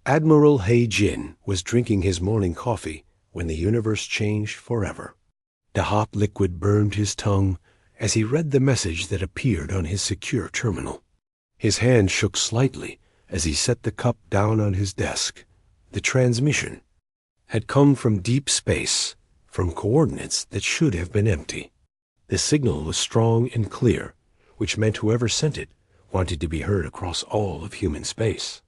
Admiral He Jin was drinking his morning coffee when the universe changed forever. The hot liquid burned his tongue as he read the message that appeared on his secure terminal. His hand shook slightly as he set the cup down on his desk. The transmission had come from deep space, from coordinates that should have been empty. The signal was strong and clear, which meant whoever sent it wanted to be heard across all of human space.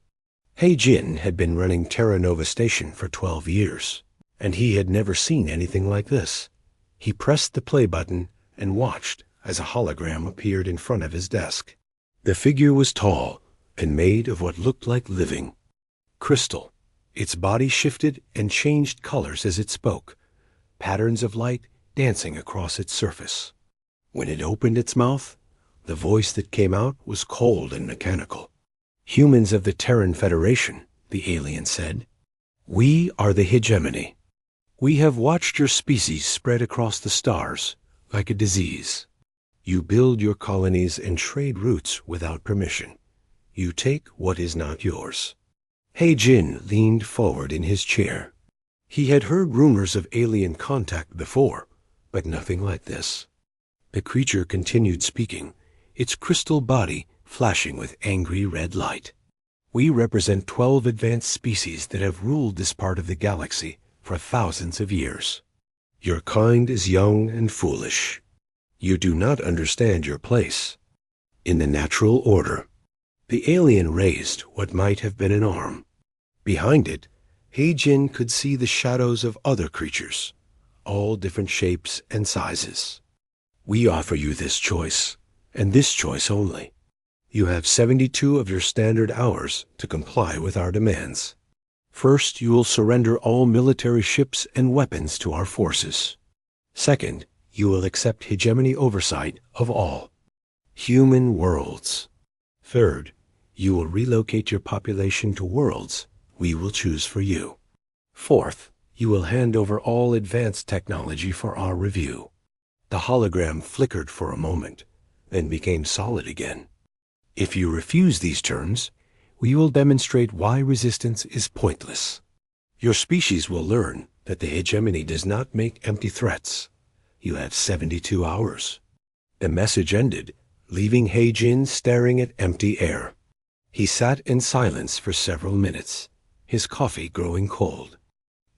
He Jin had been running Terra Nova Station for 12 years, and he had never seen anything like this. He pressed the play button and watched as a hologram appeared in front of his desk. The figure was tall and made of what looked like living crystal. Its body shifted and changed colors as it spoke, patterns of light dancing across its surface. When it opened its mouth, the voice that came out was cold and mechanical. "Humans of the Terran Federation," the alien said, "we are the hegemony. We have watched your species spread across the stars like a disease. You build your colonies and trade routes without permission. You take what is not yours." He Jin leaned forward in his chair. He had heard rumors of alien contact before, but nothing like this. The creature continued speaking, its crystal body flashing with angry red light. "We represent 12 advanced species that have ruled this part of the galaxy for thousands of years. Your kind is young and foolish. You do not understand your place in the natural order." The alien raised what might have been an arm. Behind it, He Jin could see the shadows of other creatures, all different shapes and sizes. "We offer you this choice, and this choice only. You have 72 of your standard hours to comply with our demands. First, you will surrender all military ships and weapons to our forces. Second, you will accept hegemony oversight of all human worlds. Third, you will relocate your population to worlds we will choose for you. Fourth, you will hand over all advanced technology for our review." The hologram flickered for a moment, then became solid again. "If you refuse these terms, we will demonstrate why resistance is pointless. Your species will learn that the hegemony does not make empty threats. You have 72 hours. The message ended, leaving He Jin staring at empty air. He sat in silence for several minutes, his coffee growing cold.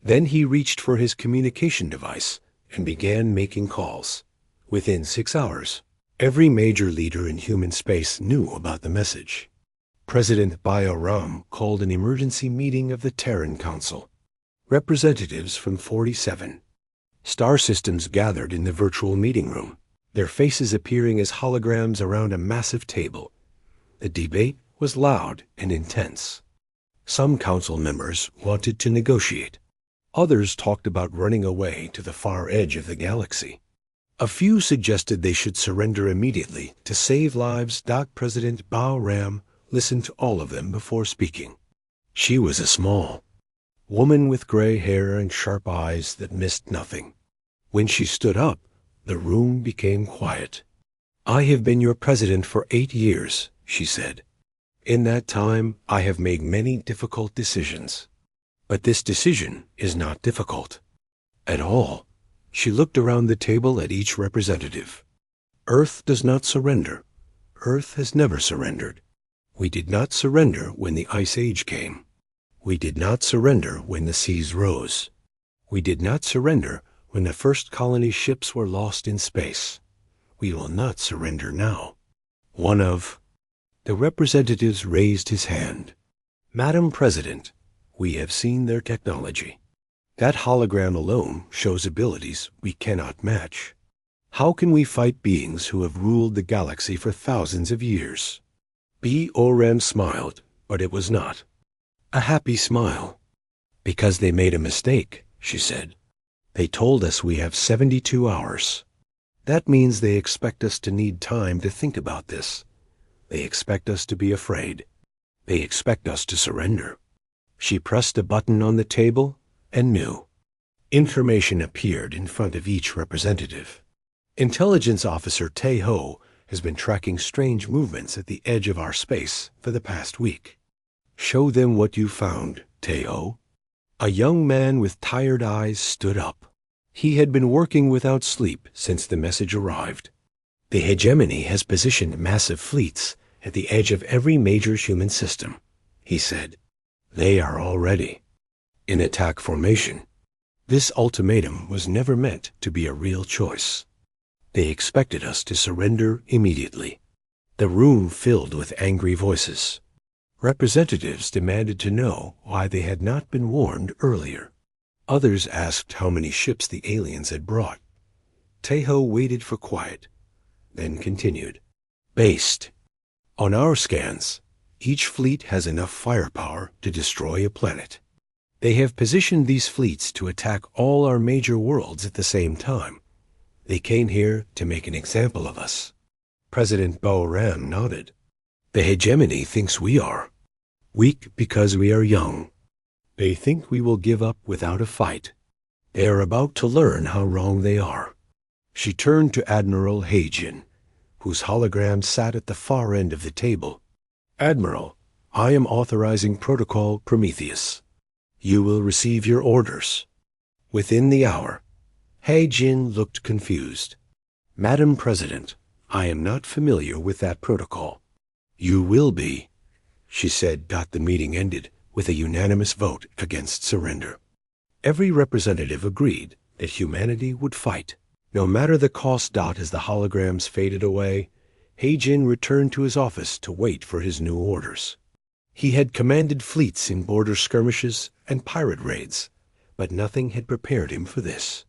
Then he reached for his communication device and began making calls. Within 6 hours, every major leader in human space knew about the message. President Ram called an emergency meeting of the Terran Council. Representatives from 47 star systems gathered in the virtual meeting room, their faces appearing as holograms around a massive table. The debate was loud and intense. Some council members wanted to negotiate. Others talked about running away to the far edge of the galaxy. A few suggested they should surrender immediately to save lives. President Ram listened to all of them before speaking. She was a small woman with gray hair and sharp eyes that missed nothing. When she stood up, the room became quiet. "I have been your president for 8 years," she said. "In that time, I have made many difficult decisions. But this decision is not difficult at all." She looked around the table at each representative. "Earth does not surrender. Earth has never surrendered. We did not surrender when the Ice Age came. We did not surrender when the seas rose. We did not surrender when the first colony ships were lost in space. We will not surrender now." One of the representatives raised his hand. "Madam President, we have seen their technology. That hologram alone shows abilities we cannot match. How can we fight beings who have ruled the galaxy for thousands of years?" Ram smiled, but it was not a happy smile. "Because they made a mistake," she said. "They told us we have 72 hours. That means they expect us to need time to think about this. They expect us to be afraid. They expect us to surrender." She pressed a button on the table and knew. Information appeared in front of each representative. "Intelligence Officer Tae-ho has been tracking strange movements at the edge of our space for the past week. Show them what you found," Teo. A young man with tired eyes stood up. He had been working without sleep since the message arrived. The hegemony has positioned massive fleets at the edge of every major human system, he said. They are already in attack formation. This ultimatum was never meant to be a real choice. They expected us to surrender immediately. The room filled with angry voices. Representatives demanded to know why they had not been warned earlier. Others asked how many ships the aliens had brought. Tejo waited for quiet, then continued. Based on our scans, each fleet has enough firepower to destroy a planet. They have positioned these fleets to attack all our major worlds at the same time. They came here to make an example of us. President Bo-Ram nodded. The hegemony thinks we are weak because we are young. They think we will give up without a fight. They are about to learn how wrong they are. She turned to Admiral Heijin, whose hologram sat at the far end of the table. Admiral, I am authorizing Protocol Prometheus. You will receive your orders within the hour. Heijin looked confused. Madam President, I am not familiar with that protocol. You will be, she said. The meeting ended with a unanimous vote against surrender. Every representative agreed that humanity would fight, no matter the cost. As the holograms faded away, Heijin returned to his office to wait for his new orders. He had commanded fleets in border skirmishes and pirate raids, but nothing had prepared him for this.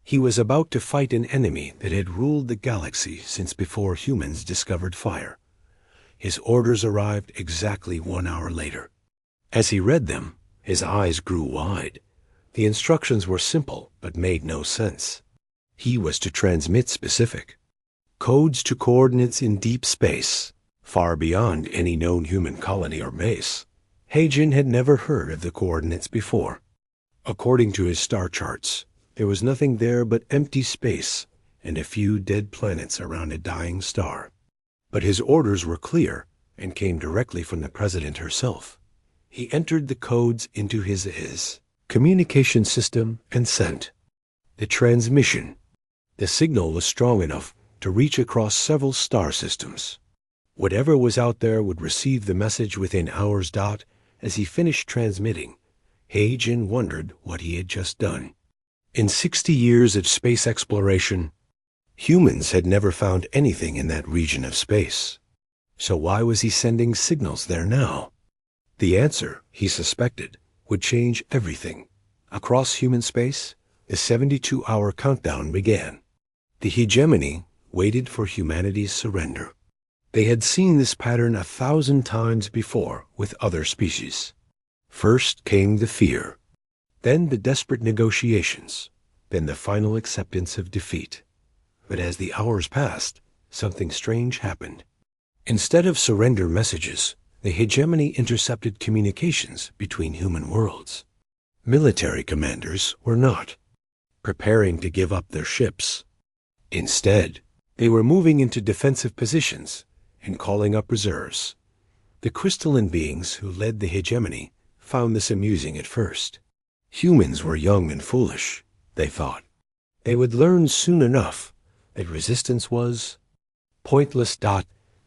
He was about to fight an enemy that had ruled the galaxy since before humans discovered fire. His orders arrived exactly 1 hour later. As he read them, his eyes grew wide. The instructions were simple but made no sense. He was to transmit specific codes to coordinates in deep space, far beyond any known human colony or base. Heijin had never heard of the coordinates before. According to his star charts, there was nothing there but empty space and a few dead planets around a dying star. But his orders were clear and came directly from the president herself. He entered the codes into his communication system and sent the transmission. The signal was strong enough to reach across several star systems. Whatever was out there would receive the message within hours. As he finished transmitting, Heijin wondered what he had just done. In 60 years of space exploration, humans had never found anything in that region of space. So why was he sending signals there now? The answer, he suspected, would change everything. Across human space, the 72-hour countdown began. The hegemony waited for humanity's surrender. They had seen this pattern 1,000 times before with other species. First came the fear, then the desperate negotiations, then the final acceptance of defeat. But as the hours passed, something strange happened. Instead of surrender messages, the hegemony intercepted communications between human worlds. Military commanders were not preparing to give up their ships. Instead, they were moving into defensive positions and calling up reserves. The crystalline beings who led the hegemony found this amusing at first. Humans were young and foolish, they thought. They would learn soon enough that resistance was pointless.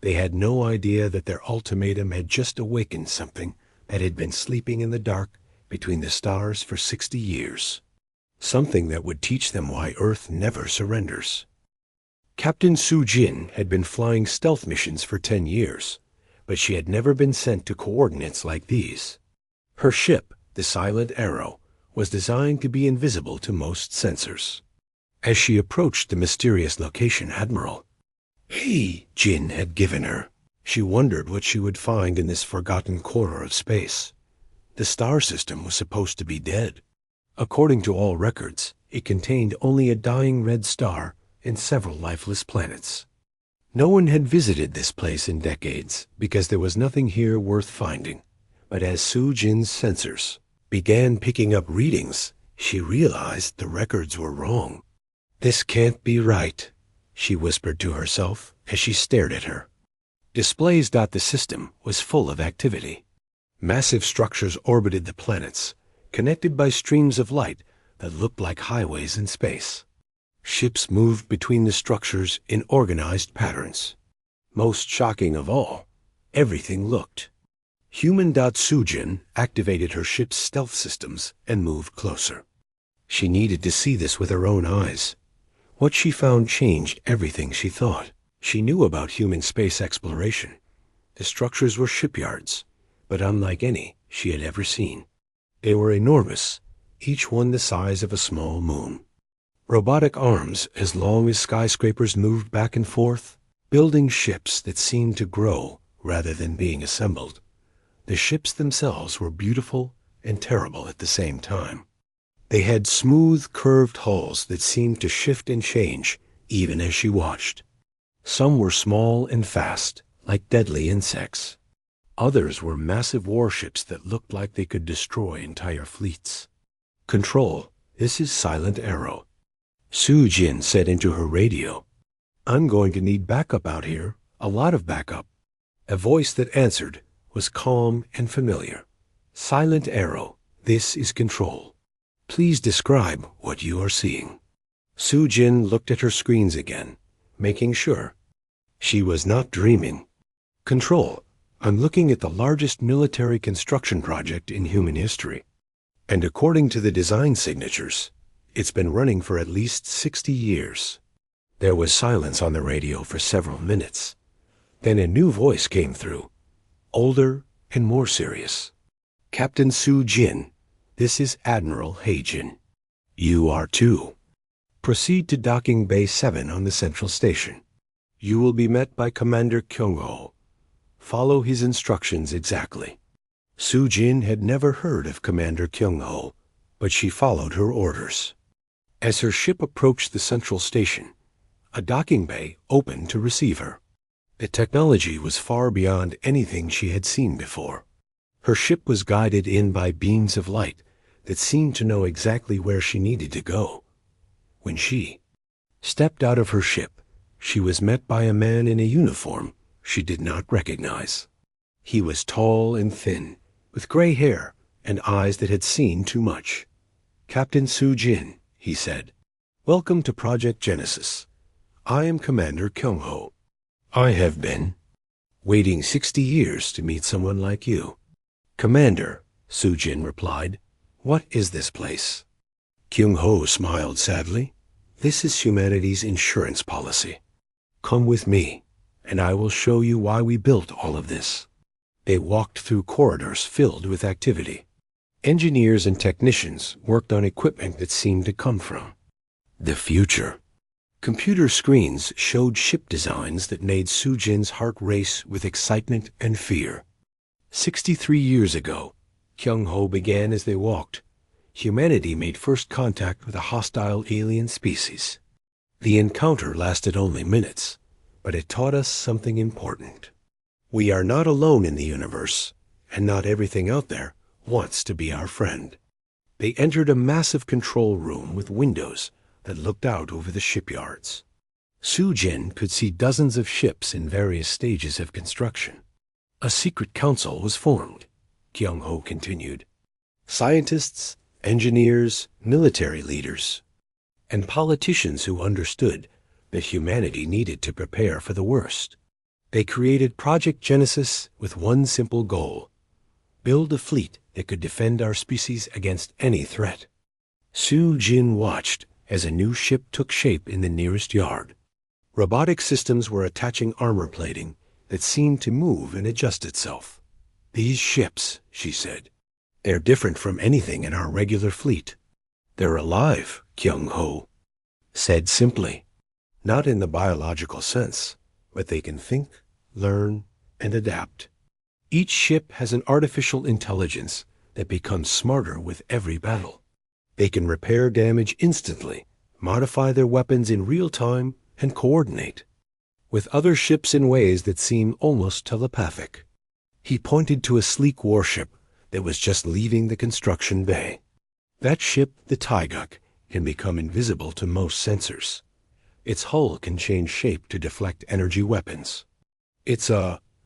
They had no idea that their ultimatum had just awakened something that had been sleeping in the dark between the stars for 60 years. Something that would teach them why Earth never surrenders. Captain Su Jin had been flying stealth missions for 10 years, but she had never been sent to coordinates like these. Her ship, the Silent Arrow, was designed to be invisible to most sensors. As she approached the mysterious location Admiral Jin had given her, she wondered what she would find in this forgotten corner of space. The star system was supposed to be dead. According to all records, it contained only a dying red star and several lifeless planets. No one had visited this place in decades because there was nothing here worth finding. But as Su Jin's sensors began picking up readings, she realized the records were wrong. This can't be right, she whispered to herself as she stared at her. Displays. The system was full of activity. Massive structures orbited the planets, connected by streams of light that looked like highways in space. Ships moved between the structures in organized patterns. Most shocking of all, everything looked. Human Sujin activated her ship's stealth systems and moved closer. She needed to see this with her own eyes. What she found changed everything she thought. She knew about human space exploration. The structures were shipyards, but unlike any she had ever seen. They were enormous, each one the size of a small moon. Robotic arms as long as skyscrapers moved back and forth, building ships that seemed to grow rather than being assembled. The ships themselves were beautiful and terrible at the same time. They had smooth, curved hulls that seemed to shift and change even as she watched. Some were small and fast, like deadly insects. Others were massive warships that looked like they could destroy entire fleets. "Control, this is Silent Arrow," Sujin said into her radio. "I'm going to need backup out here, a lot of backup." A voice that answered was calm and familiar. "Silent Arrow, this is Control. Please describe what you are seeing." Sujin looked at her screens again, making sure she was not dreaming. "Control, I'm looking at the largest military construction project in human history. And according to the design signatures, it's been running for at least 60 years. There was silence on the radio for several minutes. Then a new voice came through, older and more serious. "Captain Sujin, this is Admiral Heijin. You are too. Proceed to Docking Bay 7 on the Central Station. You will be met by Commander Kyung-ho. Follow his instructions exactly." Sujin had never heard of Commander Kyung-ho, but she followed her orders. As her ship approached the Central Station, a docking bay opened to receive her. The technology was far beyond anything she had seen before. Her ship was guided in by beams of light that seemed to know exactly where she needed to go. When she stepped out of her ship, she was met by a man in a uniform she did not recognize. He was tall and thin, with gray hair and eyes that had seen too much. "Captain Sujin," he said, "welcome to Project Genesis. I am Commander Kyung-ho. I have been waiting 60 years to meet someone like you." "Commander," Sujin replied, "what is this place?" Kyung-ho smiled sadly. "This is humanity's insurance policy. Come with me, and I will show you why we built all of this." They walked through corridors filled with activity. Engineers and technicians worked on equipment that seemed to come from the future. Computer screens showed ship designs that made Sujin's heart race with excitement and fear. 63 years ago, Kyung-ho began as they walked. Humanity made first contact with a hostile alien species. The encounter lasted only minutes, but it taught us something important. We are not alone in the universe, and not everything out there wants to be our friend. They entered a massive control room with windows that looked out over the shipyards. Sujin could see dozens of ships in various stages of construction. "A secret council was formed," Kyung-ho continued. "Scientists, engineers, military leaders, and politicians who understood that humanity needed to prepare for the worst. They created Project Genesis with one simple goal: build a fleet that could defend our species against any threat." Sujin watched as a new ship took shape in the nearest yard. Robotic systems were attaching armor plating that seemed to move and adjust itself. "These ships," she said, "they're different from anything in our regular fleet." "They're alive," Kyung-ho said simply. "Not in the biological sense, but they can think, learn, and adapt. Each ship has an artificial intelligence that becomes smarter with every battle. They can repair damage instantly, modify their weapons in real time, and coordinate with other ships in ways that seem almost telepathic." He pointed to a sleek warship that was just leaving the construction bay. "That ship, the Taiguk, can become invisible to most sensors. Its hull can change shape to deflect energy weapons.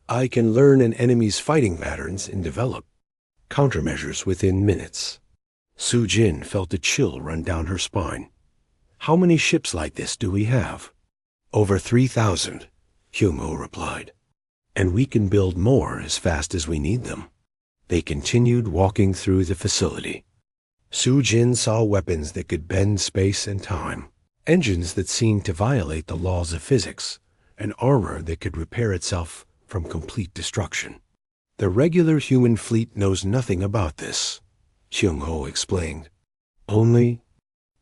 I can learn an enemy's fighting patterns and develop countermeasures within minutes. Su Jin felt a chill run down her spine. How many ships like this do we have? Over 3,000, Kyung-ho replied. And we can build more as fast as we need them. They continued walking through the facility. Su Jin saw weapons that could bend space and time, engines that seemed to violate the laws of physics, and armor that could repair itself from complete destruction. The regular human fleet knows nothing about this, Kyung-ho explained. Only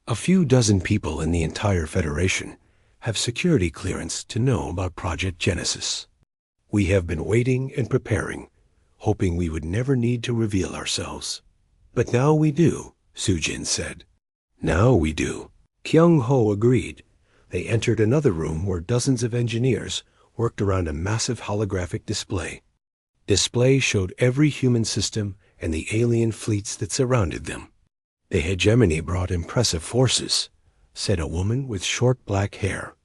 a few dozen people in the entire Federation have security clearance to know about Project Genesis. We have been waiting and preparing, hoping we would never need to reveal ourselves. But now we do, Su-jin said. Now we do. Kyung-ho agreed. They entered another room where dozens of engineers worked around a massive holographic display. Display showed every human system and the alien fleets that surrounded them. The hegemony brought impressive forces, said a woman with short black hair.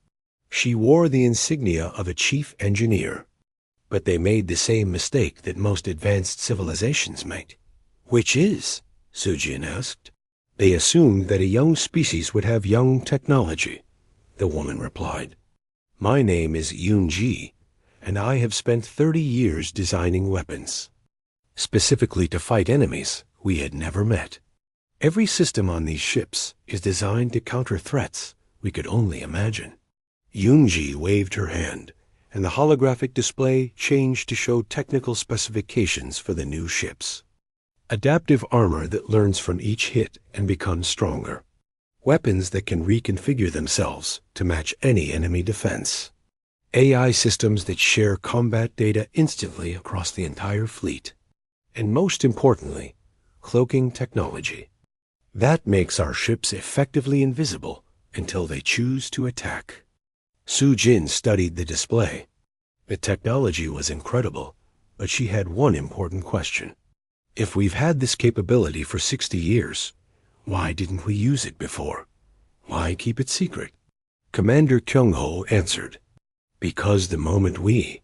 She wore the insignia of a chief engineer. But they made the same mistake that most advanced civilizations make. Which is? Su-jin asked. They assumed that a young species would have young technology, the woman replied. My name is Yoon-ji, and I have spent 30 years designing weapons, specifically to fight enemies we had never met. Every system on these ships is designed to counter threats we could only imagine. Yoon-ji waved her hand, and the holographic display changed to show technical specifications for the new ships. Adaptive armor that learns from each hit and becomes stronger. Weapons that can reconfigure themselves to match any enemy defense. AI systems that share combat data instantly across the entire fleet. And most importantly, cloaking technology. That makes our ships effectively invisible until they choose to attack. Su-jin studied the display. The technology was incredible, but she had one important question. If we've had this capability for 60 years, why didn't we use it before? Why keep it secret? Commander Kyung-ho answered, because the moment we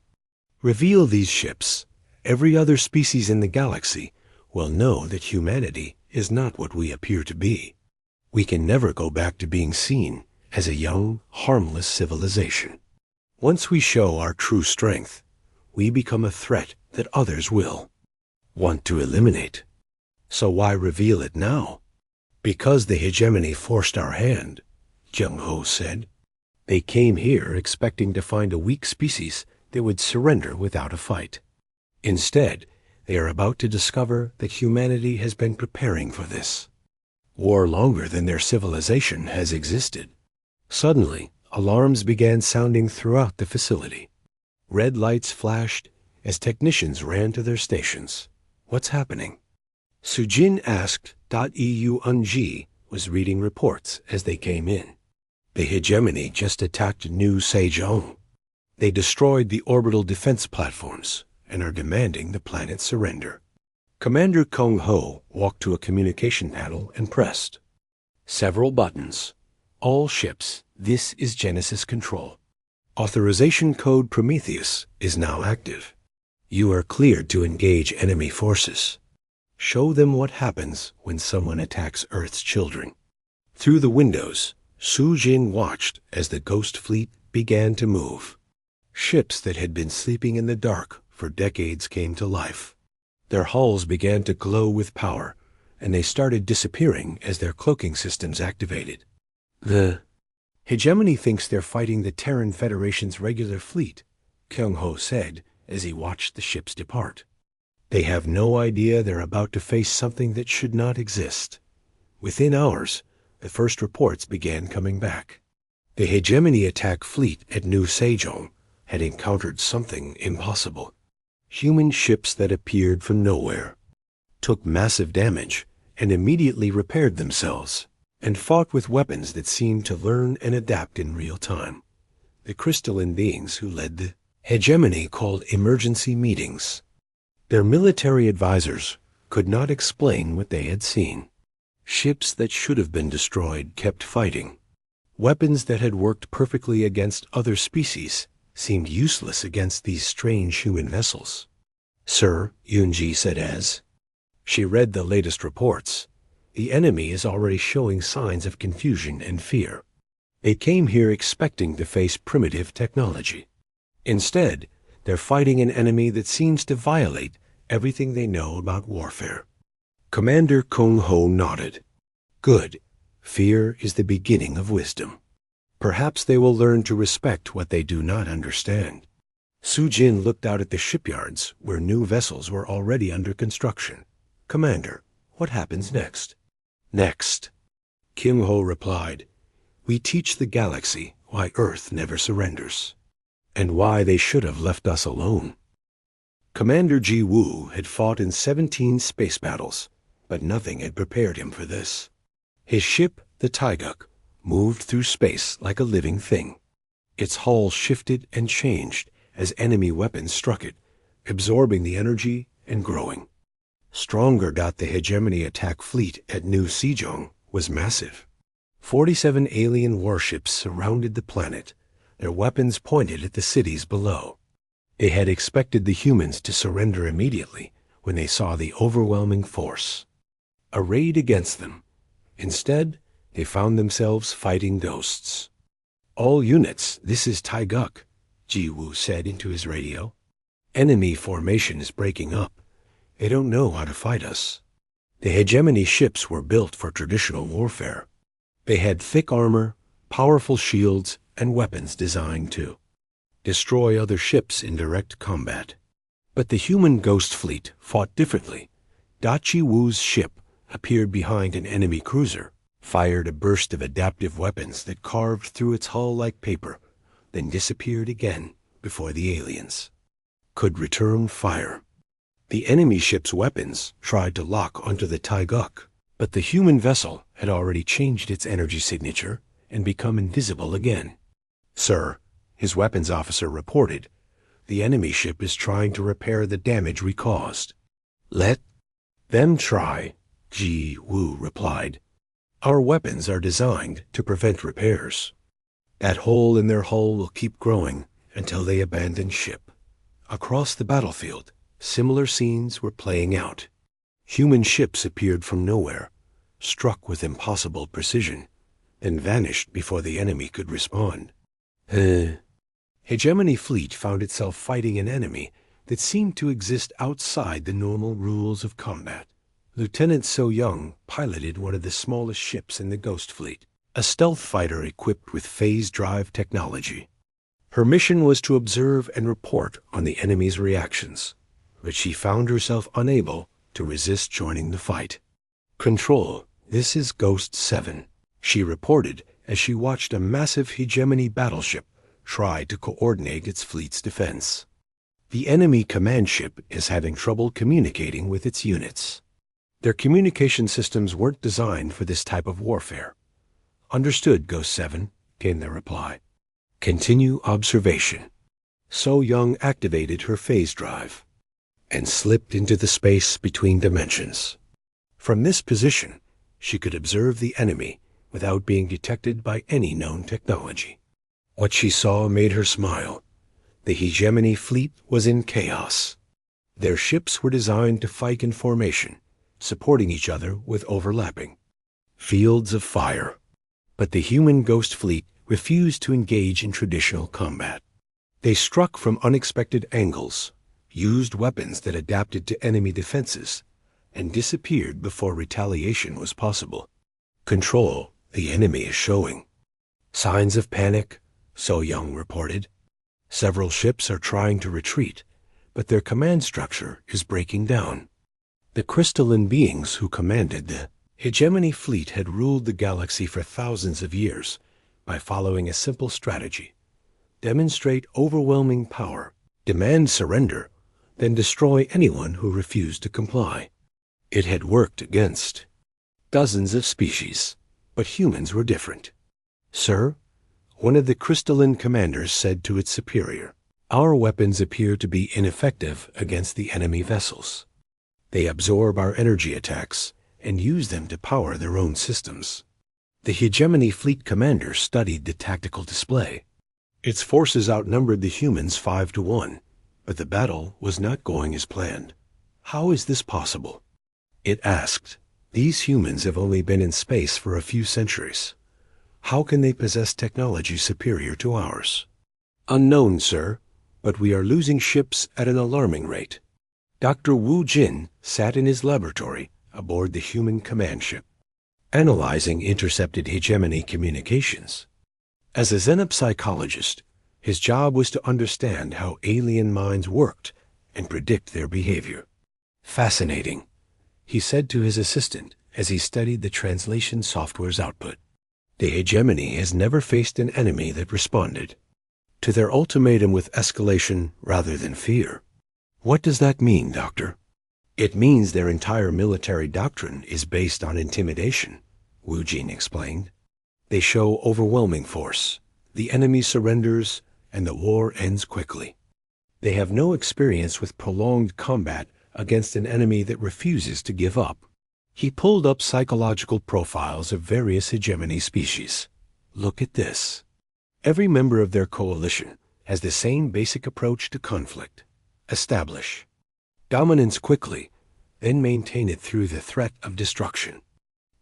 reveal these ships, every other species in the galaxy will know that humanity is not what we appear to be. We can never go back to being seen as a young, harmless civilization. Once we show our true strength, we become a threat that others will want to eliminate. So why reveal it now? Because the hegemony forced our hand, Kyung-ho said. They came here expecting to find a weak species that would surrender without a fight. Instead, they are about to discover that humanity has been preparing for this war longer than their civilization has existed. Suddenly, alarms began sounding throughout the facility. Red lights flashed as technicians ran to their stations. What's happening? Su-jin asked. Eun-ji was reading reports as they came in. The hegemony just attacked New Sejong. They destroyed the orbital defense platforms and are demanding the planet surrender. Commander Kyung-ho walked to a communication panel and pressed several buttons. All ships, this is Genesis Control. Authorization code Prometheus is now active. You are cleared to engage enemy forces. Show them what happens when someone attacks Earth's children. Through the windows, Su-jin watched as the ghost fleet began to move. Ships that had been sleeping in the dark for decades came to life. Their hulls began to glow with power, and they started disappearing as their cloaking systems activated. The hegemony thinks they're fighting the Terran Federation's regular fleet, Kyung-ho said as he watched the ships depart. They have no idea they're about to face something that should not exist. Within hours, the first reports began coming back. The hegemony attack fleet at New Sejong had encountered something impossible. Human ships that appeared from nowhere, took massive damage, and immediately repaired themselves, and fought with weapons that seemed to learn and adapt in real time. The crystalline beings who led the hegemony called emergency meetings. Their military advisors could not explain what they had seen. Ships that should have been destroyed kept fighting. Weapons that had worked perfectly against other species seemed useless against these strange human vessels. Sir, Yoon-ji said as She read the latest reports. The enemy is already showing signs of confusion and fear. They came here expecting to face primitive technology. Instead, they're fighting an enemy that seems to violate everything they know about warfare. Commander Kung Ho nodded. Good. Fear is the beginning of wisdom. Perhaps they will learn to respect what they do not understand. Su Jin looked out at the shipyards where new vessels were already under construction. Commander, what happens next? Next, Kim Ho replied, we teach the galaxy why Earth never surrenders, and why they should have left us alone. Commander Ji Woo had fought in 17 space battles, but nothing had prepared him for this. His ship, the Taiguk, moved through space like a living thing. Its hull shifted and changed as enemy weapons struck it, absorbing the energy and growing. Stronger. The hegemony attack fleet at New Sejong was massive. 47 alien warships surrounded the planet, their weapons pointed at the cities below. They had expected the humans to surrender immediately when they saw the overwhelming force. Arrayed against them. Instead, they found themselves fighting ghosts. All units, this is Taiguk, Ji Woo said into his radio. Enemy formation is breaking up. They don't know how to fight us. The hegemony ships were built for traditional warfare. They had thick armor, powerful shields, and weapons designed to destroy other ships in direct combat. But the human ghost fleet fought differently. Ji Woo's ship appeared behind an enemy cruiser, fired a burst of adaptive weapons that carved through its hull like paper, then disappeared again before the aliens could return fire. The enemy ship's weapons tried to lock onto the Taiguk, but the human vessel had already changed its energy signature and become invisible again. Sir, his weapons officer reported, the enemy ship is trying to repair the damage we caused. Let them try, Ji Woo replied. Our weapons are designed to prevent repairs. That hole in their hull will keep growing until they abandon ship. Across the battlefield, similar scenes were playing out. Human ships appeared from nowhere, struck with impossible precision, then vanished before the enemy could respond. Hegemony fleet found itself fighting an enemy that seemed to exist outside the normal rules of combat. Lieutenant So Young piloted one of the smallest ships in the Ghost Fleet, a stealth fighter equipped with phase drive technology. Her mission was to observe and report on the enemy's reactions, but she found herself unable to resist joining the fight. Control, this is Ghost 7, she reported as she watched a massive hegemony battleship try to coordinate its fleet's defense. The enemy command ship is having trouble communicating with its units. Their communication systems weren't designed for this type of warfare. Understood, Ghost 7, came the reply. Continue observation. So Young activated her phase drive and slipped into the space between dimensions. From this position, she could observe the enemy without being detected by any known technology. What she saw made her smile. The hegemony fleet was in chaos. Their ships were designed to fight in formation, supporting each other with overlapping fields of fire. But the human ghost fleet refused to engage in traditional combat. They struck from unexpected angles, used weapons that adapted to enemy defenses, and disappeared before retaliation was possible. Control, the enemy is showing signs of panic, So Young reported. Several ships are trying to retreat, but their command structure is breaking down. The crystalline beings who commanded the hegemony fleet had ruled the galaxy for thousands of years by following a simple strategy. Demonstrate overwhelming power, demand surrender, then destroy anyone who refused to comply. It had worked against dozens of species, but humans were different. Sir, one of the crystalline commanders said to its superior, our weapons appear to be ineffective against the enemy vessels. They absorb our energy attacks and use them to power their own systems. The hegemony fleet commander studied the tactical display. Its forces outnumbered the humans 5-1, but the battle was not going as planned. How is this possible? It asked, "These humans have only been in space for a few centuries. How can they possess technology superior to ours?" "Unknown, sir, but we are losing ships at an alarming rate." Dr. Wu Jin sat in his laboratory aboard the human command ship, analyzing intercepted hegemony communications. As a xenopsychologist, his job was to understand how alien minds worked and predict their behavior. "Fascinating," he said to his assistant as he studied the translation software's output. "The hegemony has never faced an enemy that responded to their ultimatum with escalation rather than fear." "What does that mean, Doctor?" "It means their entire military doctrine is based on intimidation," Wu Jin explained. "They show overwhelming force, the enemy surrenders, and the war ends quickly. They have no experience with prolonged combat against an enemy that refuses to give up." He pulled up psychological profiles of various hegemony species. "Look at this. Every member of their coalition has the same basic approach to conflict. Establish dominance quickly, then maintain it through the threat of destruction.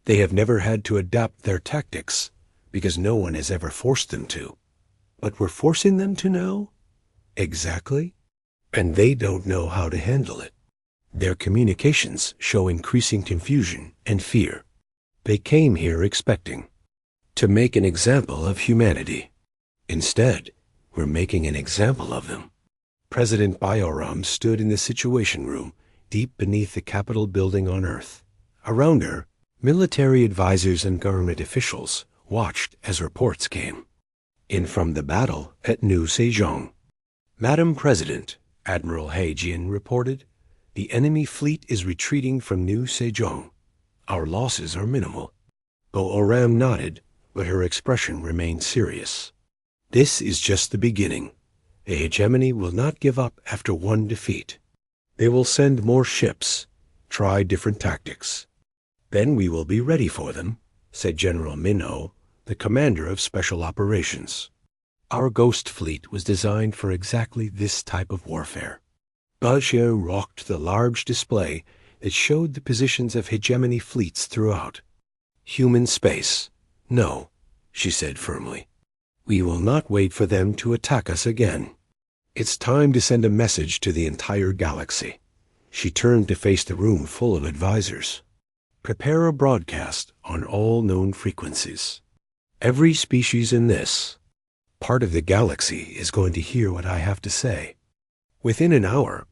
They have never had to adapt their tactics because no one has ever forced them to. But we're forcing them to know?" "Exactly. And they don't know how to handle it. Their communications show increasing confusion and fear. They came here expecting to make an example of humanity. Instead, we're making an example of them." President Bioram stood in the Situation Room, deep beneath the Capitol building on Earth. Around her, military advisors and government officials watched as reports came in from the battle at New Sejong. "Madam President," Admiral He Jin reported, "the enemy fleet is retreating from New Sejong. Our losses are minimal." Bo-Oram nodded, but her expression remained serious. "This is just the beginning. The hegemony will not give up after one defeat. They will send more ships, try different tactics. Then we will be ready for them," said General Minho, the commander of Special Operations. "Our Ghost Fleet was designed for exactly this type of warfare." Bajie rocked the large display that showed the positions of hegemony fleets throughout. "Human space. No," she said firmly. "We will not wait for them to attack us again. It's time to send a message to the entire galaxy." She turned to face the room full of advisors. "Prepare a broadcast on all known frequencies. Every species in this part of the galaxy is going to hear what I have to say." Within an hour,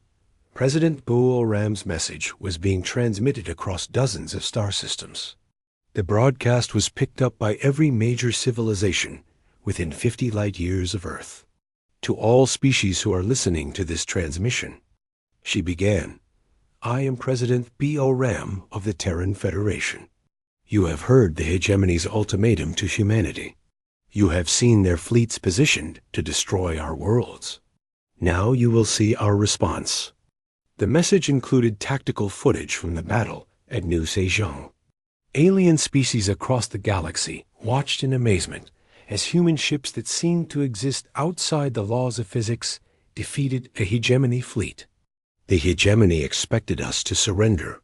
President Bo-Oram's message was being transmitted across dozens of star systems. The broadcast was picked up by every major civilization within 50 light years of Earth. "To all species who are listening to this transmission," she began, "I am President Bo-Oram of the Terran Federation. You have heard the hegemony's ultimatum to humanity. You have seen their fleets positioned to destroy our worlds. Now you will see our response." The message included tactical footage from the battle at New Sejong. Alien species across the galaxy watched in amazement as human ships that seemed to exist outside the laws of physics defeated a hegemony fleet. "The hegemony expected us to surrender,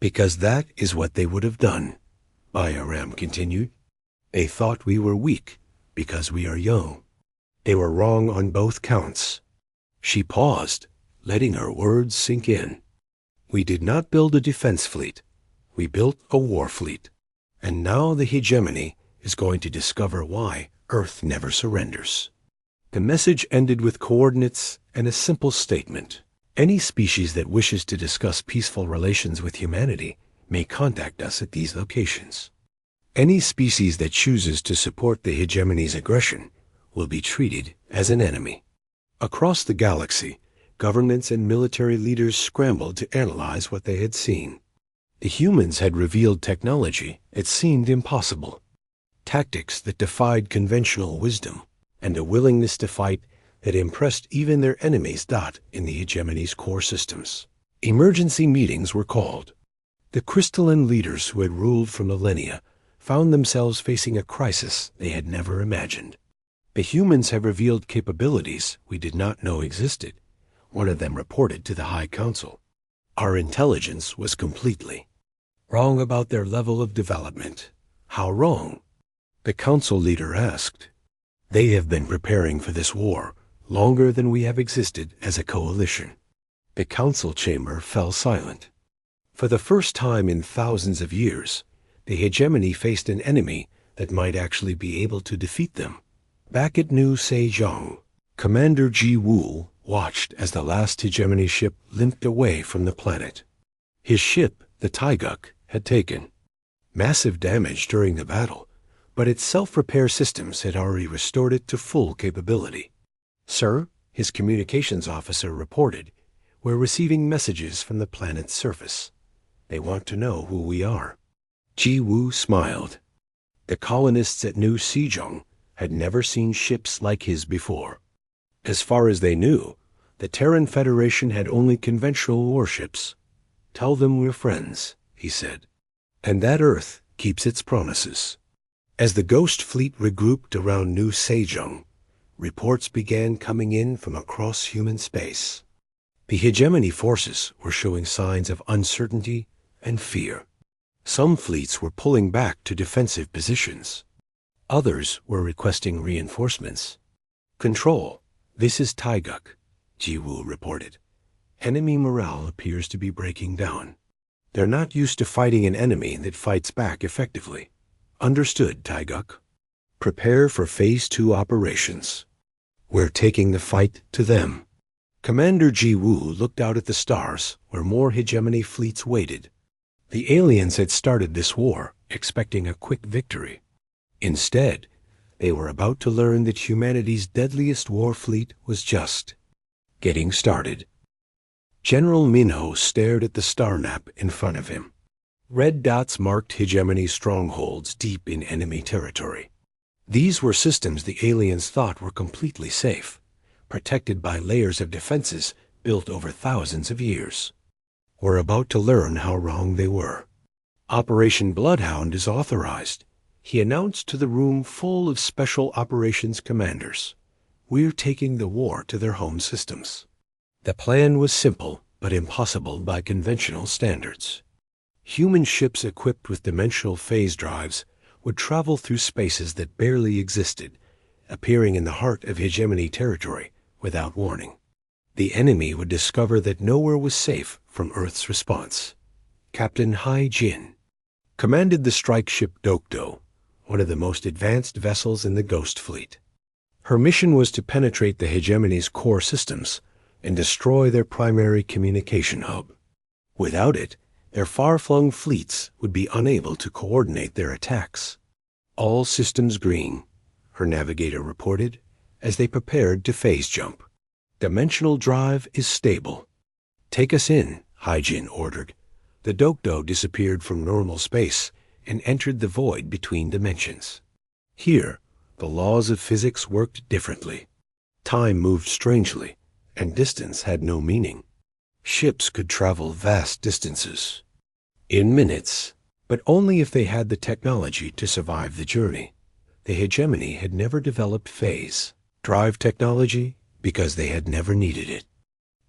because that is what they would have done," Bioram continued. "They thought we were weak because we are young. They were wrong on both counts." She paused, letting her words sink in. "We did not build a defense fleet. We built a war fleet. And now the hegemony is going to discover why Earth never surrenders." The message ended with coordinates and a simple statement. "Any species that wishes to discuss peaceful relations with humanity may contact us at these locations. Any species that chooses to support the hegemony's aggression will be treated as an enemy." Across the galaxy, governments and military leaders scrambled to analyze what they had seen. The humans had revealed technology that seemed impossible, tactics that defied conventional wisdom, and a willingness to fight that impressed even their enemies. In the hegemony's core systems, emergency meetings were called. The crystalline leaders who had ruled for millennia found themselves facing a crisis they had never imagined. "The humans have revealed capabilities we did not know existed," one of them reported to the High Council. "Our intelligence was completely Wrong about their level of development. How wrong? The council leader asked. They have been preparing for this war longer than we have existed as a coalition. The council chamber fell silent. For the first time in thousands of years, the hegemony faced an enemy that might actually be able to defeat them. Back at New Sejong, Commander Ji Woo watched as the last hegemony ship limped away from the planet. His ship, the Taiguk, had taken massive damage during the battle, but its self-repair systems had already restored it to full capability. Sir, his communications officer reported, we're receiving messages from the planet's surface. They want to know who we are. Ji Woo smiled. The colonists at New Sejong had never seen ships like his before. As far as they knew, the Terran Federation had only conventional warships. Tell them we're friends, he said. And that Earth keeps its promises. As the Ghost Fleet regrouped around New Sejong, reports began coming in from across human space. The hegemony forces were showing signs of uncertainty and fear. Some fleets were pulling back to defensive positions. Others were requesting reinforcements. Control, this is Taiguk, Ji Woo reported. Enemy morale appears to be breaking down. They're not used to fighting an enemy that fights back effectively. Understood, Taiguk. Prepare for Phase 2 operations. We're taking the fight to them. Commander Ji Woo looked out at the stars where more hegemony fleets waited. The aliens had started this war expecting a quick victory. Instead, they were about to learn that humanity's deadliest war fleet was just getting started. General Minho stared at the star map in front of him. Red dots marked hegemony strongholds deep in enemy territory. These were systems the aliens thought were completely safe, protected by layers of defenses built over thousands of years. We're about to learn how wrong they were. Operation Bloodhound is authorized, he announced to the room full of special operations commanders. We're taking the war to their home systems. The plan was simple but impossible by conventional standards. Human ships equipped with dimensional phase drives would travel through spaces that barely existed, appearing in the heart of hegemony territory without warning. The enemy would discover that nowhere was safe from Earth's response. Captain Hai Jin commanded the strike ship Dokdo, one of the most advanced vessels in the Ghost Fleet. Her mission was to penetrate the hegemony's core systems and destroy their primary communication hub. Without it, their far-flung fleets would be unable to coordinate their attacks. All systems green, her navigator reported as they prepared to phase jump. Dimensional drive is stable. Take us in, Hyjin ordered. The Dokdo disappeared from normal space and entered the void between dimensions. Here, the laws of physics worked differently. Time moved strangely, and distance had no meaning. Ships could travel vast distances in minutes, but only if they had the technology to survive the journey. The hegemony had never developed phase drive technology because they had never needed it.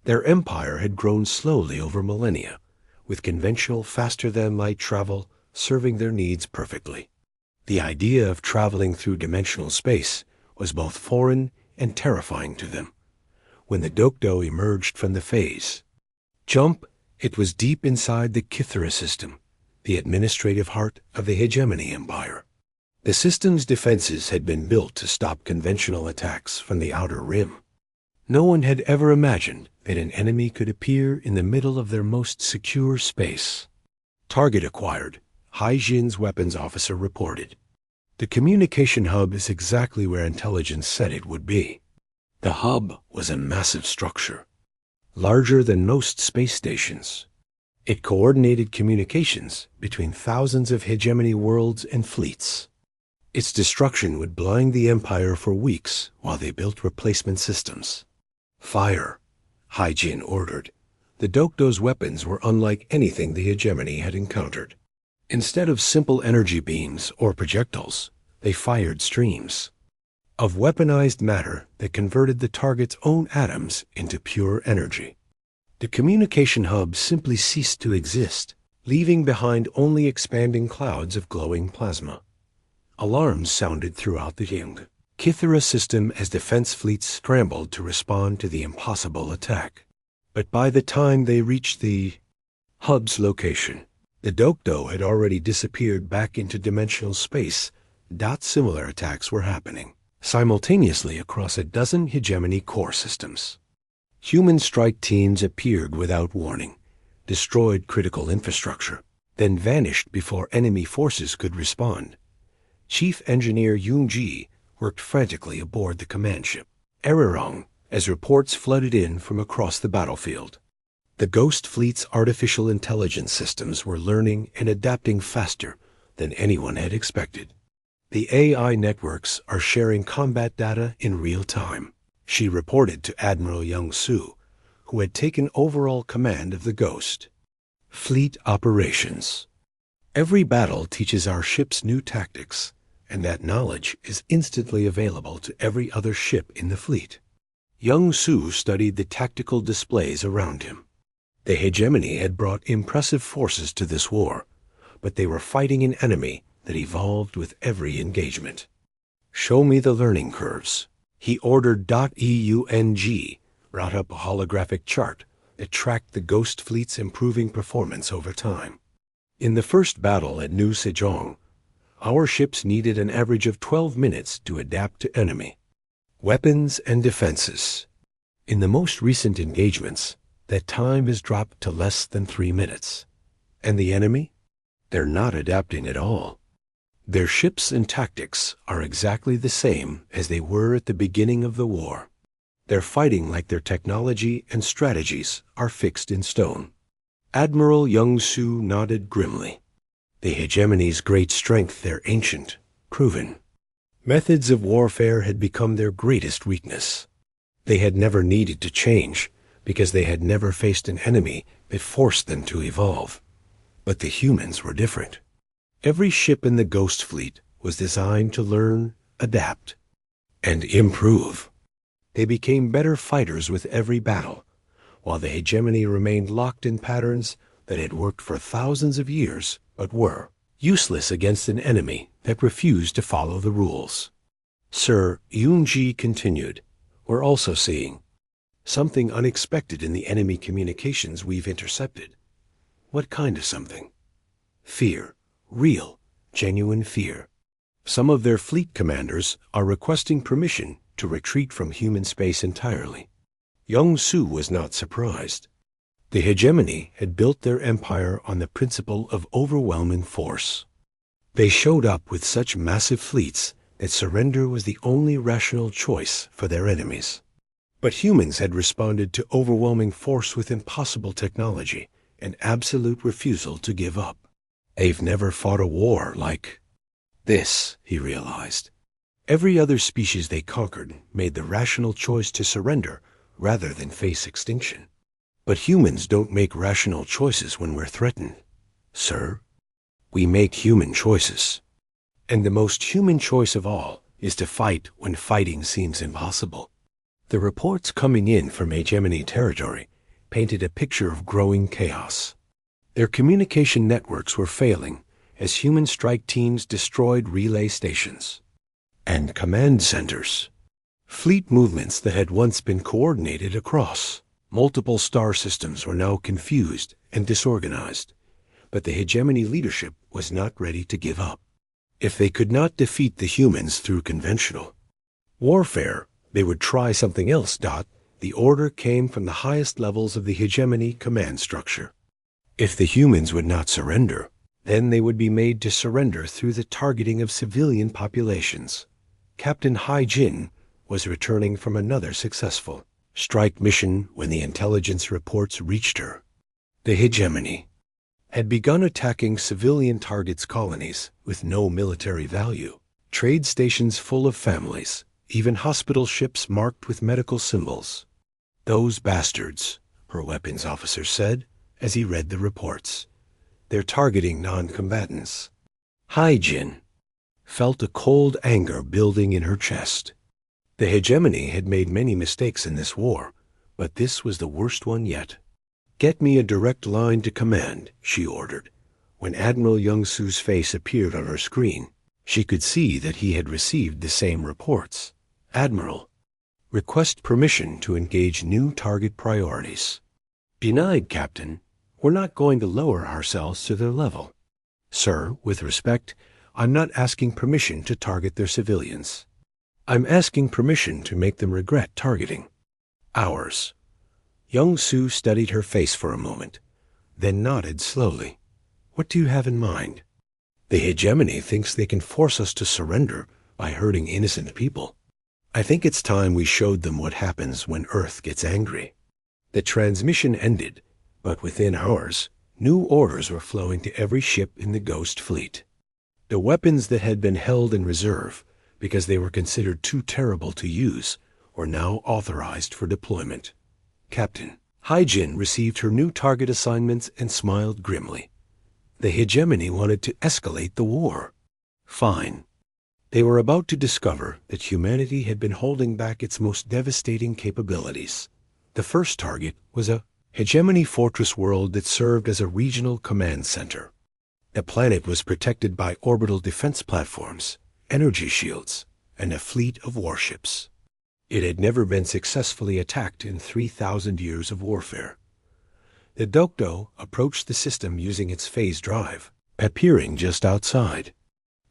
Their empire had grown slowly over millennia, with conventional faster-than-light travel serving their needs perfectly. The idea of traveling through dimensional space was both foreign and terrifying to them. When the Dokdo emerged from the phase jump, it was deep inside the Kithra system, the administrative heart of the hegemony empire. The system's defenses had been built to stop conventional attacks from the outer rim. No one had ever imagined that an enemy could appear in the middle of their most secure space. Target acquired, Hyjin's weapons officer reported. The communication hub is exactly where intelligence said it would be. The hub was a massive structure, larger than most space stations. It coordinated communications between thousands of hegemony worlds and fleets. Its destruction would blind the Empire for weeks while they built replacement systems. Fire, Hyjin ordered. The Dokdo's weapons were unlike anything the hegemony had encountered. Instead of simple energy beams or projectiles, they fired streams of weaponized matter that converted the target's own atoms into pure energy. The communication hub simply ceased to exist, leaving behind only expanding clouds of glowing plasma. Alarms sounded throughout the young Kythera system as defense fleets scrambled to respond to the impossible attack. But by the time they reached the hub's location, the Dokdo had already disappeared back into dimensional space. Similar attacks were happening simultaneously across a dozen hegemony core systems. Human strike teams appeared without warning, destroyed critical infrastructure, then vanished before enemy forces could respond. Chief Engineer Yoon-ji worked frantically aboard the command ship, Arirong, as reports flooded in from across the battlefield. The Ghost Fleet's artificial intelligence systems were learning and adapting faster than anyone had expected. The AI networks are sharing combat data in real time, she reported to Admiral Young-soo, who had taken overall command of the Ghost Fleet operations. Every battle teaches our ships new tactics, and that knowledge is instantly available to every other ship in the fleet. Young-soo studied the tactical displays around him. The hegemony had brought impressive forces to this war, but they were fighting an enemy that evolved with every engagement. Show me the learning curves. He ordered .EUNG brought up a holographic chart that tracked the Ghost Fleet's improving performance over time. In the first battle at New Sejong, our ships needed an average of 12 minutes to adapt to enemy weapons and defenses. In the most recent engagements, that time has dropped to less than 3 minutes. And the enemy? They're not adapting at all. Their ships and tactics are exactly the same as they were at the beginning of the war. They're fighting like their technology and strategies are fixed in stone. Admiral Young-soo nodded grimly. The hegemony's great strength, their ancient, proven methods of warfare had become their greatest weakness. They had never needed to change, because they had never faced an enemy that forced them to evolve. But the humans were different. Every ship in the Ghost Fleet was designed to learn, adapt, and improve. They became better fighters with every battle, while the hegemony remained locked in patterns that had worked for thousands of years but were useless against an enemy that refused to follow the rules. Sir, Yoon-ji continued, we're also seeing something unexpected in the enemy communications we've intercepted. What kind of something? Fear. Real, genuine fear. Some of their fleet commanders are requesting permission to retreat from human space entirely. Young-soo was not surprised. The hegemony had built their empire on the principle of overwhelming force. They showed up with such massive fleets that surrender was the only rational choice for their enemies. But humans had responded to overwhelming force with impossible technology and absolute refusal to give up. They've never fought a war like this, he realized. Every other species they conquered made the rational choice to surrender rather than face extinction. But humans don't make rational choices when we're threatened. Sir, we make human choices. And the most human choice of all is to fight when fighting seems impossible. The reports coming in from hegemony territory painted a picture of growing chaos. Their communication networks were failing as human strike teams destroyed relay stations and command centers. Fleet movements that had once been coordinated across multiple star systems were now confused and disorganized, but the hegemony leadership was not ready to give up. If they could not defeat the humans through conventional warfare, they would try something else. The order came from the highest levels of the hegemony command structure. If the humans would not surrender, then they would be made to surrender through the targeting of civilian populations. Captain Hai-jin was returning from another successful strike mission when the intelligence reports reached her. The hegemony had begun attacking civilian targets colonies with no military value, trade stations full of families, even hospital ships marked with medical symbols. Those bastards, her weapons officer said as he read the reports. They're targeting non-combatants. Hai-jin felt a cold anger building in her chest. The hegemony had made many mistakes in this war, but this was the worst one yet. Get me a direct line to command, she ordered, When Admiral Young-Su's face appeared on her screen, she could see that he had received the same reports. Admiral, request permission to engage new target priorities. Denied, Captain. We're not going to lower ourselves to their level. Sir, with respect, I'm not asking permission to target their civilians. I'm asking permission to make them regret targeting ours. Young-Su studied her face for a moment, then nodded slowly. What do you have in mind? The hegemony thinks they can force us to surrender by hurting innocent people. I think it's time we showed them what happens when Earth gets angry. The transmission ended, but within hours, new orders were flowing to every ship in the Ghost Fleet. The weapons that had been held in reserve because they were considered too terrible to use were now authorized for deployment. Captain, Haijin received her new target assignments and smiled grimly. The hegemony wanted to escalate the war. Fine. They were about to discover that humanity had been holding back its most devastating capabilities. The first target was a hegemony fortress world that served as a regional command center. The planet was protected by orbital defense platforms, energy shields, and a fleet of warships. It had never been successfully attacked in 3,000 years of warfare. The Dokdo approached the system using its phase drive, appearing just outside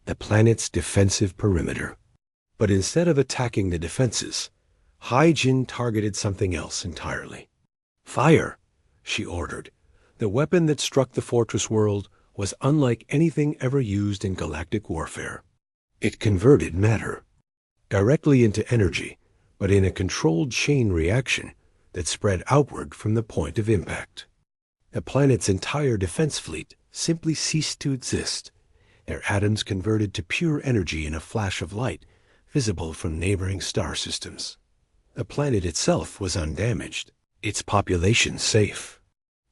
the planet's defensive perimeter. But instead of attacking the defenses, Haijin targeted something else entirely. Fire, she ordered. The weapon that struck the fortress world was unlike anything ever used in galactic warfare. It converted matter directly into energy, but in a controlled chain reaction that spread outward from the point of impact. The planet's entire defense fleet simply ceased to exist, their atoms converted to pure energy in a flash of light visible from neighboring star systems. The planet itself was undamaged, its population safe.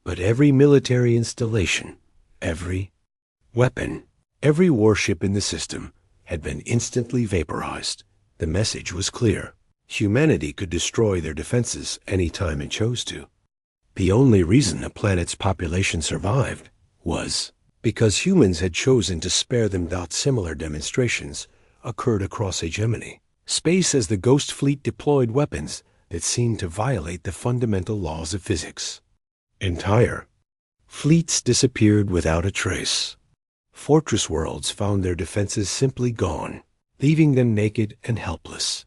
But every military installation, every weapon, every warship in the system had been instantly vaporized. The message was clear. Humanity could destroy their defenses any time it chose to. The only reason the planet's population survived was because humans had chosen to spare them. Similar demonstrations occurred across hegemony space as the Ghost Fleet deployed weapons that seemed to violate the fundamental laws of physics. Entire fleets disappeared without a trace. Fortress worlds found their defenses simply gone, leaving them naked and helpless.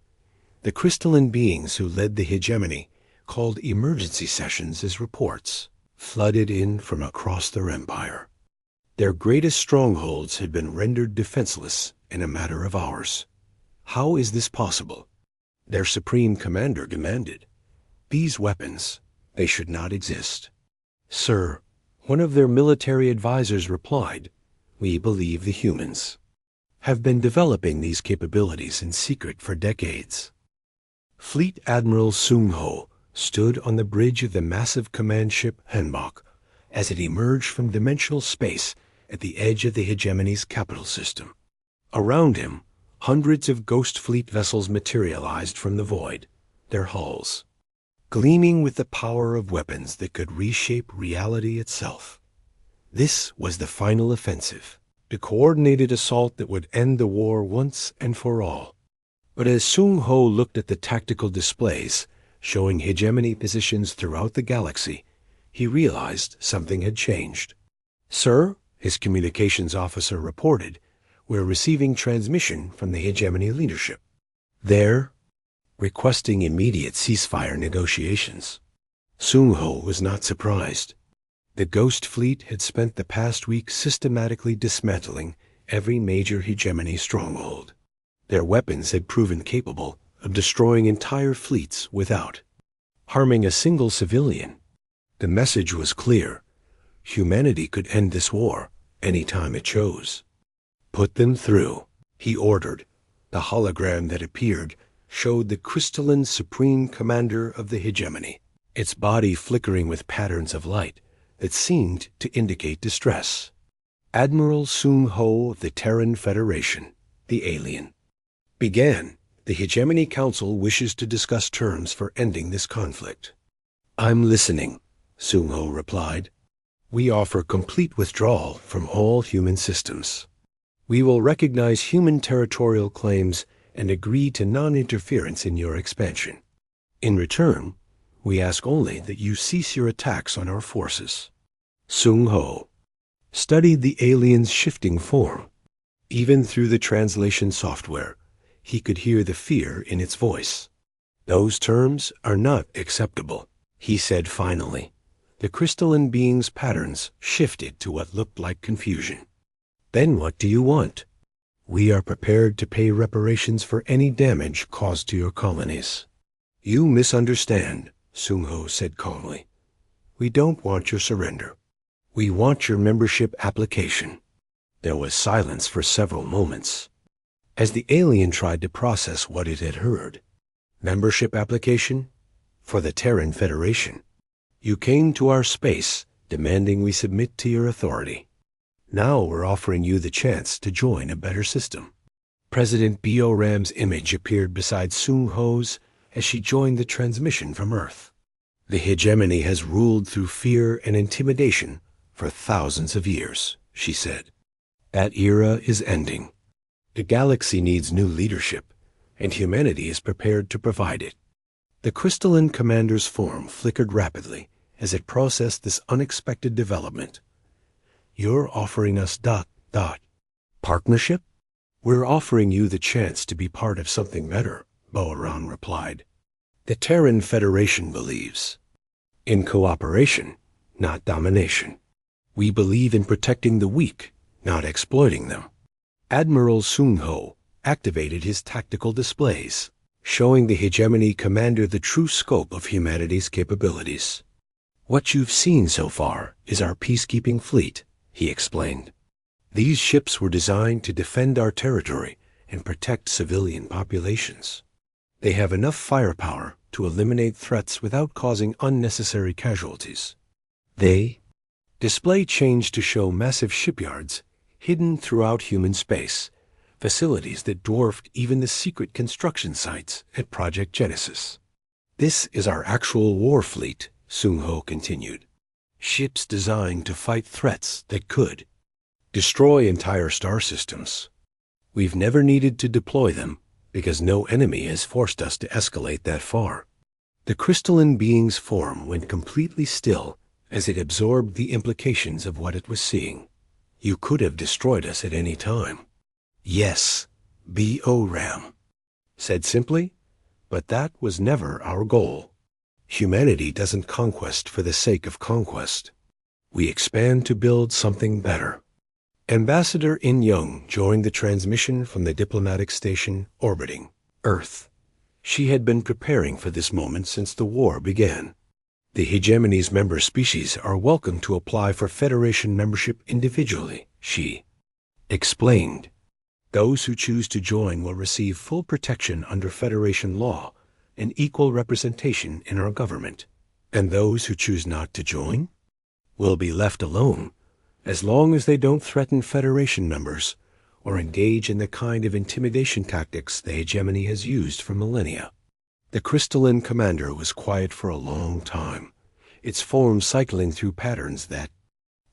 The crystalline beings who led the hegemony called emergency sessions as reports flooded in from across their empire. Their greatest strongholds had been rendered defenseless in a matter of hours. How is this possible? Their supreme commander demanded. These weapons, they should not exist. Sir, one of their military advisors replied, we believe the humans have been developing these capabilities in secret for decades. Fleet Admiral Sung-ho stood on the bridge of the massive command ship Hanbok as it emerged from dimensional space at the edge of the hegemony's capital system. Around him, hundreds of Ghost Fleet vessels materialized from the void, their hulls gleaming with the power of weapons that could reshape reality itself. This was the final offensive, the coordinated assault that would end the war once and for all. But as Sung-ho looked at the tactical displays showing hegemony positions throughout the galaxy, he realized something had changed. Sir, his communications officer reported, we're receiving transmission from the hegemony leadership. They're requesting immediate ceasefire negotiations. Sung-ho was not surprised. The Ghost Fleet had spent the past week systematically dismantling every major hegemony stronghold. Their weapons had proven capable of destroying entire fleets without harming a single civilian. The message was clear. Humanity could end this war any time it chose. Put them through, he ordered. The hologram that appeared showed the crystalline supreme commander of the hegemony, its body flickering with patterns of light that seemed to indicate distress. Admiral Sung-ho of the Terran Federation, the alien. Began. The Hegemony Council wishes to discuss terms for ending this conflict. I'm listening, Sung-ho replied. We offer complete withdrawal from all human systems. We will recognize human territorial claims and agree to non-interference in your expansion. In return, we ask only that you cease your attacks on our forces. Sung Ho studied the alien's shifting form. Even through the translation software, he could hear the fear in its voice. Those terms are not acceptable, he said finally. The crystalline being's patterns shifted to what looked like confusion. Then what do you want? We are prepared to pay reparations for any damage caused to your colonies. You misunderstand, Sung Ho said calmly. We don't want your surrender. We want your membership application. There was silence for several moments, as the alien tried to process what it had heard. Membership application? For the Terran Federation. You came to our space, demanding we submit to your authority. Now we're offering you the chance to join a better system. President B.O. Ram's image appeared beside Sung Ho's as she joined the transmission from Earth. The hegemony has ruled through fear and intimidation for thousands of years, she said. That era is ending. The galaxy needs new leadership, and humanity is prepared to provide it. The crystalline commander's form flickered rapidly as it processed this unexpected development. You're offering us ... Partnership? We're offering you the chance to be part of something better, Boaran replied. The Terran Federation believes in cooperation, not domination. We believe in protecting the weak, not exploiting them. Admiral Sung Ho activated his tactical displays, showing the hegemony commander the true scope of humanity's capabilities. What you've seen so far is our peacekeeping fleet, he explained. These ships were designed to defend our territory and protect civilian populations. They have enough firepower to eliminate threats without causing unnecessary casualties. They display changed to show massive shipyards hidden throughout human space, facilities that dwarfed even the secret construction sites at Project Genesis. This is our actual war fleet, Sung Ho continued. Ships designed to fight threats that could destroy entire star systems. We've never needed to deploy them because no enemy has forced us to escalate that far. The crystalline being's form went completely still as it absorbed the implications of what it was seeing. You could have destroyed us at any time. Yes, B.O. Ram said simply, but that was never our goal. Humanity doesn't conquest for the sake of conquest. We expand to build something better. Ambassador In Young joined the transmission from the diplomatic station orbiting Earth. She had been preparing for this moment since the war began. The hegemony's member species are welcome to apply for Federation membership individually, she explained. Those who choose to join will receive full protection under Federation law and equal representation in our government. And those who choose not to join will be left alone, as long as they don't threaten Federation members or engage in the kind of intimidation tactics the hegemony has used for millennia. The crystalline commander was quiet for a long time, its form cycling through patterns that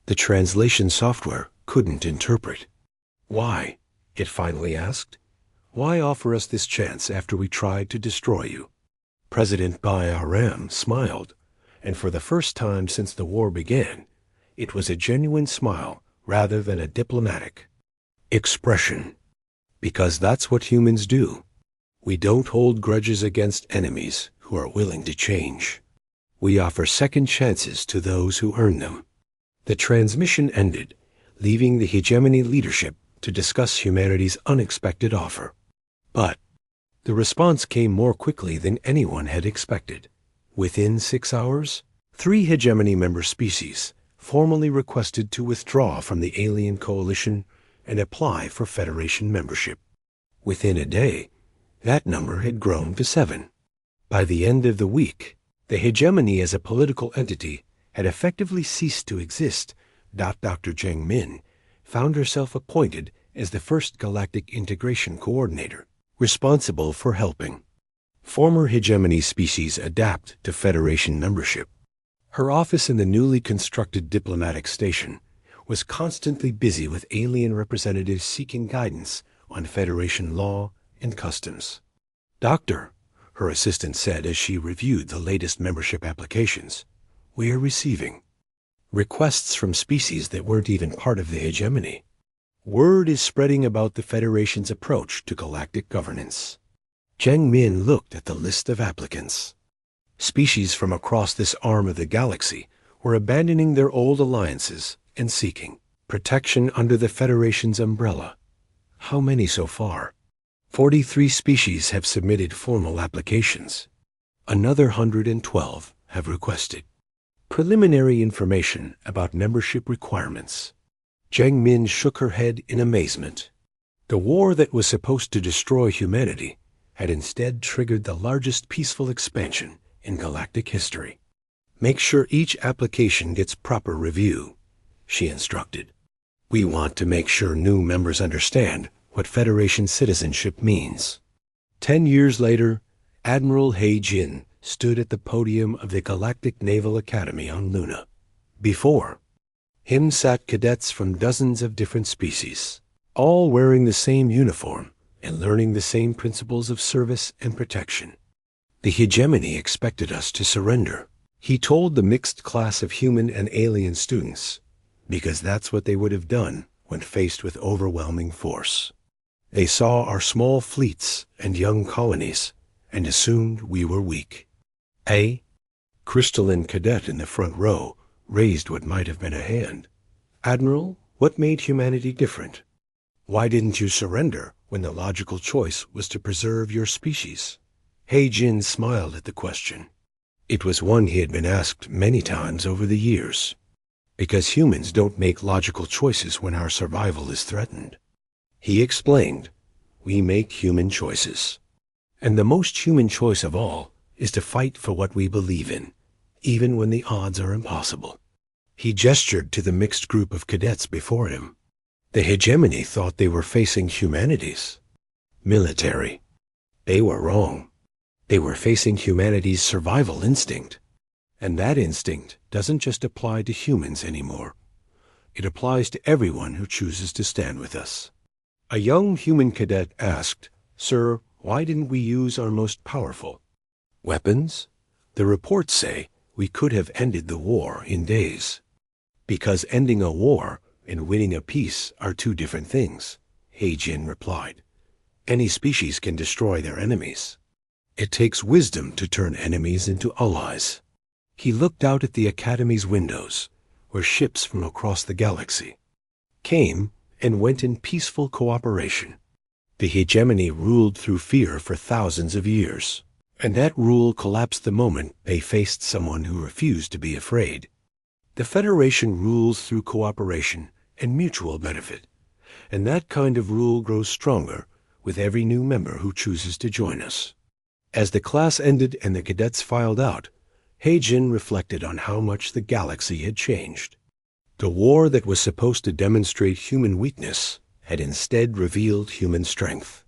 the translation software couldn't interpret. Why? It finally asked. Why offer us this chance after we tried to destroy you? President Ram smiled, and for the first time since the war began, it was a genuine smile rather than a diplomatic expression. Because that's what humans do. We don't hold grudges against enemies who are willing to change. We offer second chances to those who earn them. The transmission ended, leaving the hegemony leadership to discuss humanity's unexpected offer. But the response came more quickly than anyone had expected. Within 6 hours, 3 hegemony member species formally requested to withdraw from the alien coalition and apply for Federation membership. Within a day, that number had grown to 7. By the end of the week, the hegemony as a political entity had effectively ceased to exist. Dr. Zheng Min found herself appointed as the first Galactic Integration Coordinator, responsible for helping former hegemony species adapt to Federation membership. Her office in the newly constructed diplomatic station was constantly busy with alien representatives seeking guidance on Federation law and customs. "Doctor," her assistant said as she reviewed the latest membership applications, "we are receiving requests from species that weren't even part of the hegemony. Word is spreading about the Federation's approach to galactic governance." Zheng Min looked at the list of applicants. Species from across this arm of the galaxy were abandoning their old alliances and seeking protection under the Federation's umbrella. How many so far? 43 species have submitted formal applications. Another 112 have requested preliminary information about membership requirements. Zheng Min shook her head in amazement. The war that was supposed to destroy humanity had instead triggered the largest peaceful expansion in galactic history. "Make sure each application gets proper review," she instructed. "We want to make sure new members understand what Federation citizenship means." 10 years later, Admiral He Jin stood at the podium of the Galactic Naval Academy on Luna. Before him sat cadets from dozens of different species, all wearing the same uniform and learning the same principles of service and protection. "The hegemony expected us to surrender," he told the mixed class of human and alien students, because that's what they would have done when faced with overwhelming force. They saw our small fleets and young colonies and assumed we were weak. A crystalline cadet in the front row raised what might have been a hand. "Admiral, what made humanity different? Why didn't you surrender when the logical choice was to preserve your species?" He Jin smiled at the question. It was one he had been asked many times over the years. "Because humans don't make logical choices when our survival is threatened." He explained, "We make human choices. And the most human choice of all is to fight for what we believe in, even when the odds are impossible." He gestured to the mixed group of cadets before him. The hegemony thought they were facing humanity's military. They were wrong. They were facing humanity's survival instinct. And that instinct doesn't just apply to humans anymore. It applies to everyone who chooses to stand with us. A young human cadet asked, "Sir, why didn't we use our most powerful weapons? The reports say we could have ended the war in days." "Because ending a war and winning a peace are two different things," He Jin replied. "Any species can destroy their enemies. It takes wisdom to turn enemies into allies." He looked out at the Academy's windows, where ships from across the galaxy came and went in peaceful cooperation. The hegemony ruled through fear for thousands of years, and that rule collapsed the moment they faced someone who refused to be afraid. The Federation rules through cooperation and mutual benefit, and that kind of rule grows stronger with every new member who chooses to join us. As the class ended and the cadets filed out, He Jin reflected on how much the galaxy had changed. The war that was supposed to demonstrate human weakness had instead revealed human strength.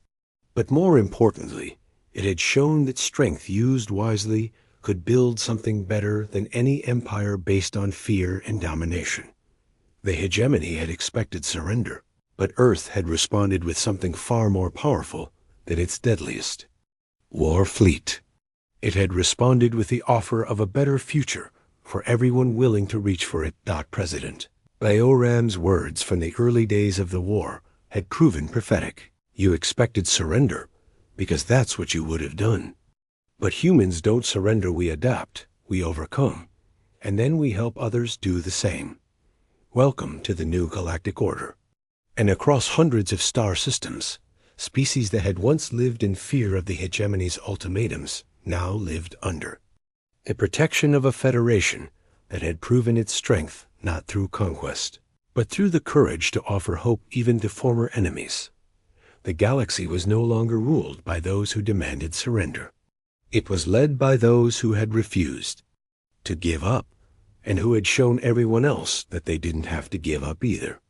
But more importantly, it had shown that strength used wisely could build something better than any empire based on fear and domination. The hegemony had expected surrender, but Earth had responded with something far more powerful than its deadliest war fleet. It had responded with the offer of a better future for everyone willing to reach for it. President Baoram's words from the early days of the war had proven prophetic. You expected surrender because that's what you would have done. But humans don't surrender, we adapt, we overcome, and then we help others do the same. Welcome to the new galactic order. And across hundreds of star systems, species that had once lived in fear of the hegemony's ultimatums now lived under the protection of a federation that had proven its strength not through conquest, but through the courage to offer hope even to former enemies. The galaxy was no longer ruled by those who demanded surrender. It was led by those who had refused to give up, and who had shown everyone else that they didn't have to give up either.